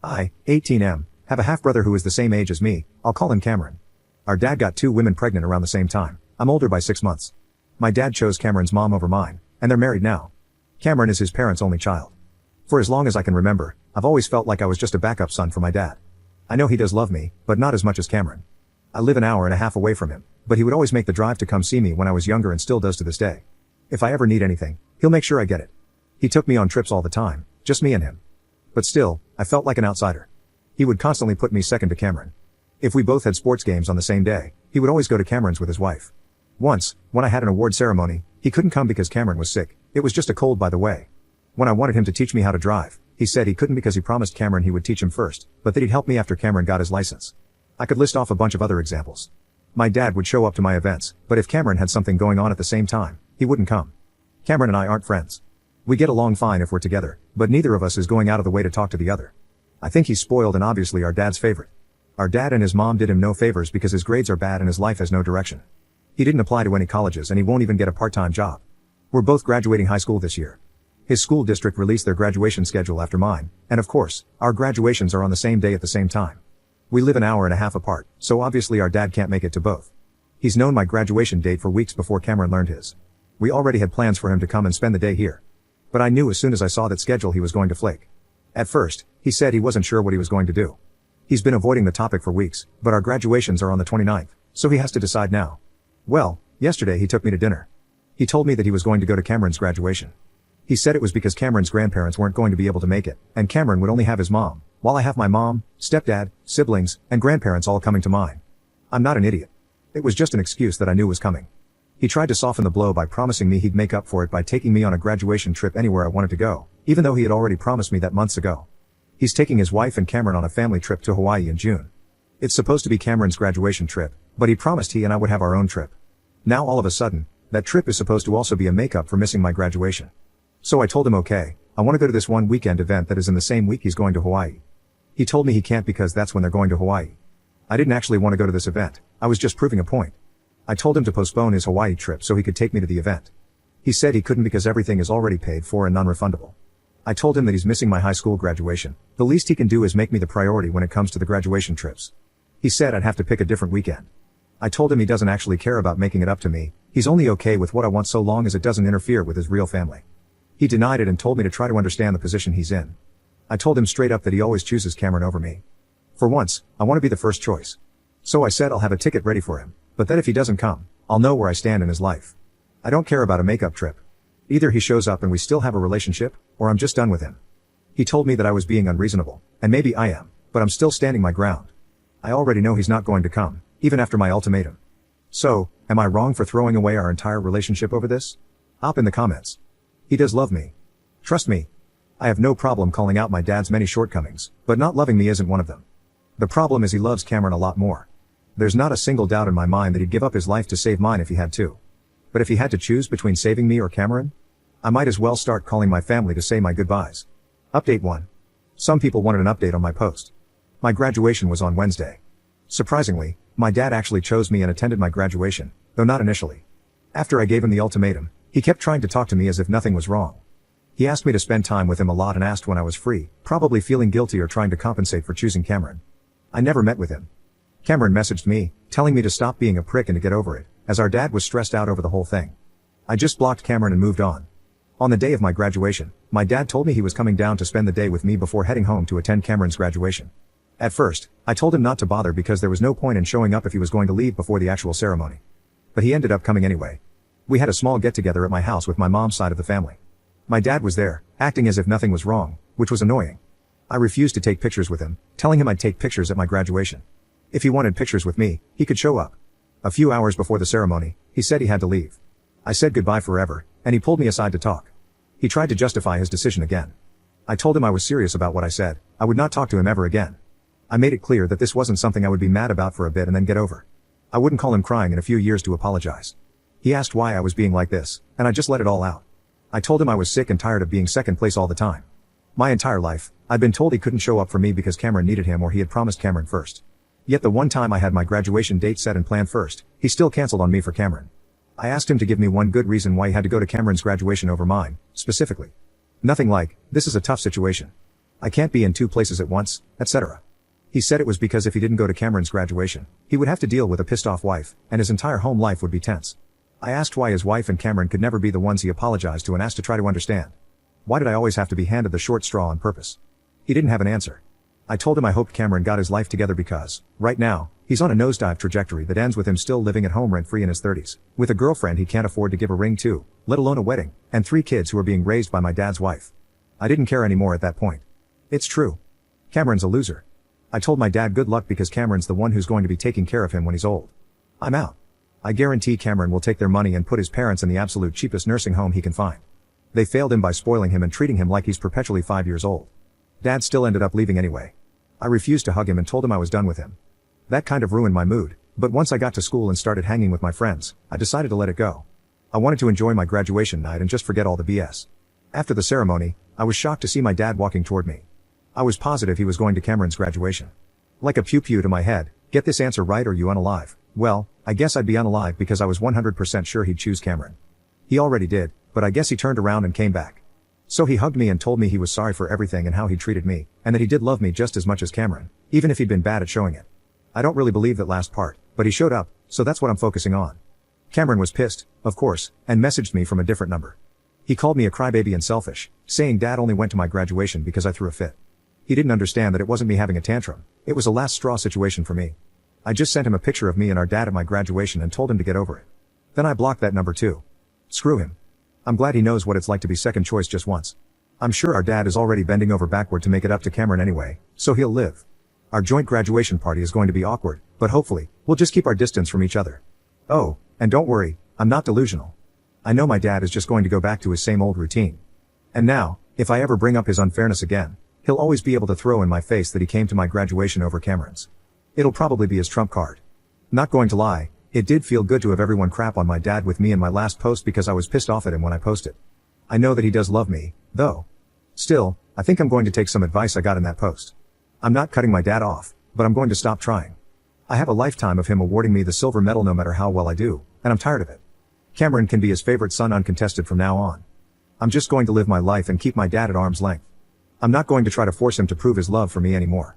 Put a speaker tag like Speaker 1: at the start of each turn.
Speaker 1: I, 18M, have a half-brother who is the same age as me. I'll call him Cameron. Our dad got 2 women pregnant around the same time. I'm older by 6 months. My dad chose Cameron's mom over mine, and they're married now. Cameron is his parents' only child. For as long as I can remember, I've always felt like I was just a backup son for my dad. I know he does love me, but not as much as Cameron. I live an hour and a half away from him, but he would always make the drive to come see me when I was younger and still does to this day. If I ever need anything, he'll make sure I get it. He took me on trips all the time, just me and him. But still, I felt like an outsider. He would constantly put me second to Cameron. If we both had sports games on the same day, he would always go to Cameron's with his wife. Once, when I had an award ceremony, he couldn't come because Cameron was sick. It was just a cold, by the way. When I wanted him to teach me how to drive, he said he couldn't because he promised Cameron he would teach him first, but that he'd help me after Cameron got his license. I could list off a bunch of other examples. My dad would show up to my events, but if Cameron had something going on at the same time, he wouldn't come. Cameron and I aren't friends. We get along fine if we're together, but neither of us is going out of the way to talk to the other. I think he's spoiled and obviously our dad's favorite. Our dad and his mom did him no favors because his grades are bad and his life has no direction. He didn't apply to any colleges and he won't even get a part-time job. We're both graduating high school this year. His school district released their graduation schedule after mine, and of course, our graduations are on the same day at the same time. We live an hour and a half apart, so obviously our dad can't make it to both. He's known my graduation date for weeks before Cameron learned his. We already had plans for him to come and spend the day here. But I knew as soon as I saw that schedule he was going to flake. At first, he said he wasn't sure what he was going to do. He's been avoiding the topic for weeks, but our graduations are on the 29th, so he has to decide now. Well, yesterday he took me to dinner. He told me that he was going to go to Cameron's graduation. He said it was because Cameron's grandparents weren't going to be able to make it, and Cameron would only have his mom, while I have my mom, stepdad, siblings, and grandparents all coming to mine. I'm not an idiot. It was just an excuse that I knew was coming. He tried to soften the blow by promising me he'd make up for it by taking me on a graduation trip anywhere I wanted to go, even though he had already promised me that months ago. He's taking his wife and Cameron on a family trip to Hawaii in June. It's supposed to be Cameron's graduation trip, but he promised he and I would have our own trip. Now all of a sudden, that trip is supposed to also be a makeup for missing my graduation. So I told him okay, I want to go to this one weekend event that is in the same week he's going to Hawaii. He told me he can't because that's when they're going to Hawaii. I didn't actually want to go to this event, I was just proving a point. I told him to postpone his Hawaii trip so he could take me to the event. He said he couldn't because everything is already paid for and non-refundable. I told him that he's missing my high school graduation. The least he can do is make me the priority when it comes to the graduation trips. He said I'd have to pick a different weekend. I told him he doesn't actually care about making it up to me. He's only okay with what I want so long as it doesn't interfere with his real family. He denied it and told me to try to understand the position he's in. I told him straight up that he always chooses Cameron over me. For once, I want to be the first choice. So I said I'll have a ticket ready for him, but that if he doesn't come, I'll know where I stand in his life. I don't care about a makeup trip. Either he shows up and we still have a relationship, or I'm just done with him. He told me that I was being unreasonable, and maybe I am, but I'm still standing my ground. I already know he's not going to come, even after my ultimatum. So, am I wrong for throwing away our entire relationship over this? Hop in the comments. He does love me. Trust me. I have no problem calling out my dad's many shortcomings, but not loving me isn't one of them. The problem is he loves Cameron a lot more. There's not a single doubt in my mind that he'd give up his life to save mine if he had to. But if he had to choose between saving me or Cameron, I might as well start calling my family to say my goodbyes. Update 1. Some people wanted an update on my post. My graduation was on Wednesday. Surprisingly, my dad actually chose me and attended my graduation, though not initially. After I gave him the ultimatum, he kept trying to talk to me as if nothing was wrong. He asked me to spend time with him a lot and asked when I was free, probably feeling guilty or trying to compensate for choosing Cameron. I never met with him. Cameron messaged me, telling me to stop being a prick and to get over it, as our dad was stressed out over the whole thing. I just blocked Cameron and moved on. On the day of my graduation, my dad told me he was coming down to spend the day with me before heading home to attend Cameron's graduation. At first, I told him not to bother because there was no point in showing up if he was going to leave before the actual ceremony. But he ended up coming anyway. We had a small get-together at my house with my mom's side of the family. My dad was there, acting as if nothing was wrong, which was annoying. I refused to take pictures with him, telling him I'd take pictures at my graduation. If he wanted pictures with me, he could show up. A few hours before the ceremony, he said he had to leave. I said goodbye forever, and he pulled me aside to talk. He tried to justify his decision again. I told him I was serious about what I said. I would not talk to him ever again. I made it clear that this wasn't something I would be mad about for a bit and then get over. I wouldn't call him crying in a few years to apologize. He asked why I was being like this, and I just let it all out. I told him I was sick and tired of being second place all the time. My entire life, I'd been told he couldn't show up for me because Cameron needed him or he had promised Cameron first. Yet the one time I had my graduation date set and planned first, he still canceled on me for Cameron. I asked him to give me one good reason why he had to go to Cameron's graduation over mine, specifically. Nothing like, this is a tough situation. I can't be in two places at once, etc. He said it was because if he didn't go to Cameron's graduation, he would have to deal with a pissed off wife, and his entire home life would be tense. I asked why his wife and Cameron could never be the ones he apologized to and asked to try to understand. Why did I always have to be handed the short straw on purpose? He didn't have an answer. I told him I hoped Cameron got his life together because, right now, he's on a nosedive trajectory that ends with him still living at home rent-free in his 30s, with a girlfriend he can't afford to give a ring to, let alone a wedding, and 3 kids who are being raised by my dad's wife. I didn't care anymore at that point. It's true. Cameron's a loser. I told my dad good luck because Cameron's the one who's going to be taking care of him when he's old. I'm out. I guarantee Cameron will take their money and put his parents in the absolute cheapest nursing home he can find. They failed him by spoiling him and treating him like he's perpetually 5 years old. Dad still ended up leaving anyway. I refused to hug him and told him I was done with him. That kind of ruined my mood, but once I got to school and started hanging with my friends, I decided to let it go. I wanted to enjoy my graduation night and just forget all the BS. After the ceremony, I was shocked to see my dad walking toward me. I was positive he was going to Cameron's graduation. Like a pew-pew to my head, get this answer right or you unalive. Well, I guess I'd be unalive because I was 100% sure he'd choose Cameron. He already did, but I guess he turned around and came back. So he hugged me and told me he was sorry for everything and how he treated me, and that he did love me just as much as Cameron, even if he'd been bad at showing it. I don't really believe that last part, but he showed up, so that's what I'm focusing on. Cameron was pissed, of course, and messaged me from a different number. He called me a crybaby and selfish, saying Dad only went to my graduation because I threw a fit. He didn't understand that it wasn't me having a tantrum, it was a last straw situation for me. I just sent him a picture of me and our dad at my graduation and told him to get over it. Then I blocked that number too. Screw him. I'm glad he knows what it's like to be second choice just once. I'm sure our dad is already bending over backward to make it up to Cameron anyway, so he'll live. Our joint graduation party is going to be awkward, but hopefully, we'll just keep our distance from each other. Oh, and don't worry, I'm not delusional. I know my dad is just going to go back to his same old routine. And now, if I ever bring up his unfairness again, he'll always be able to throw in my face that he came to my graduation over Cameron's. It'll probably be his trump card. Not going to lie, it did feel good to have everyone crap on my dad with me in my last post because I was pissed off at him when I posted. I know that he does love me, though. Still, I think I'm going to take some advice I got in that post. I'm not cutting my dad off, but I'm going to stop trying. I have a lifetime of him awarding me the silver medal no matter how well I do, and I'm tired of it. Cameron can be his favorite son uncontested from now on. I'm just going to live my life and keep my dad at arm's length. I'm not going to try to force him to prove his love for me anymore.